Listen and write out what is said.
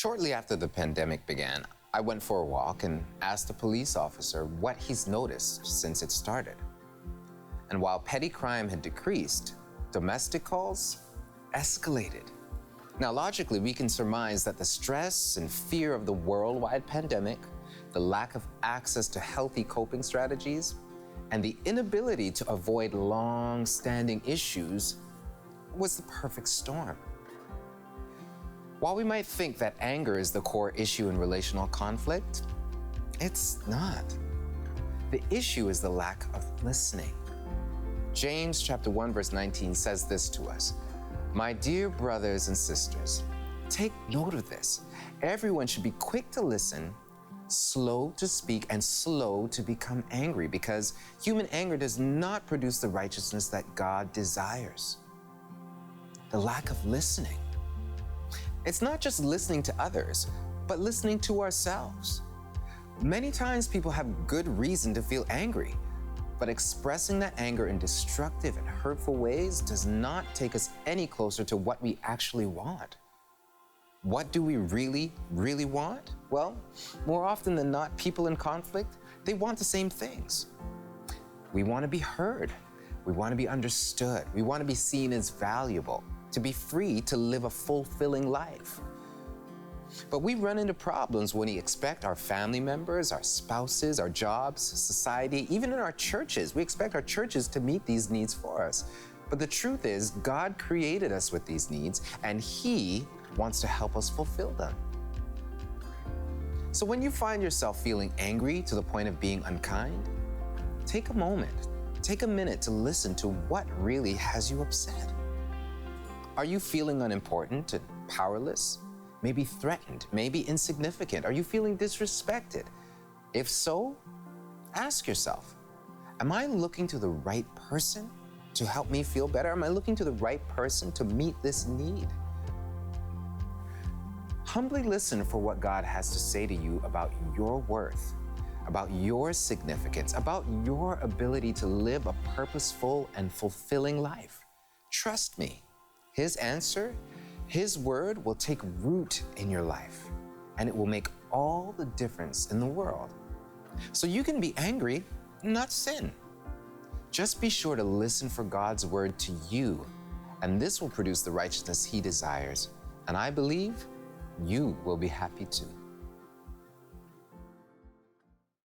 Shortly after the pandemic began, I went for a walk and asked a police officer what he's noticed since it started. And while petty crime had decreased, domestic calls escalated. Now, logically, we can surmise that the stress and fear of the worldwide pandemic, the lack of access to healthy coping strategies, and the inability to avoid long-standing issues was the perfect storm. While we might think that anger is the core issue in relational conflict, it's not. The issue is the lack of listening. James chapter 1, verse 19 says this to us: "My dear brothers and sisters, take note of this. Everyone should be quick to listen, slow to speak, and slow to become angry, because human anger does not produce the righteousness that God desires." The lack of listening. It's not just listening to others, but listening to ourselves. Many times people have good reason to feel angry, but expressing that anger in destructive and hurtful ways does not take us any closer to what we actually want. What do we really, really want? Well, more often than not, people in conflict, they want the same things. We want to be heard. We want to be understood. We want to be seen as valuable, to be free to live a fulfilling life. But we run into problems when we expect our family members, our spouses, our jobs, society, even in our churches, we expect our churches to meet these needs for us. But the truth is, God created us with these needs, and He wants to help us fulfill them. So when you find yourself feeling angry to the point of being unkind, take a minute to listen to what really has you upset. Are you feeling unimportant and powerless? Maybe threatened, maybe insignificant? Are you feeling disrespected? If so, ask yourself, am I looking to the right person to help me feel better? Am I looking to the right person to meet this need? Humbly listen for what God has to say to you about your worth, about your significance, about your ability to live a purposeful and fulfilling life. Trust me, His answer, His word will take root in your life, and it will make all the difference in the world. So you can be angry, not sin. Just be sure to listen for God's word to you, and this will produce the righteousness He desires. And I believe you will be happy too.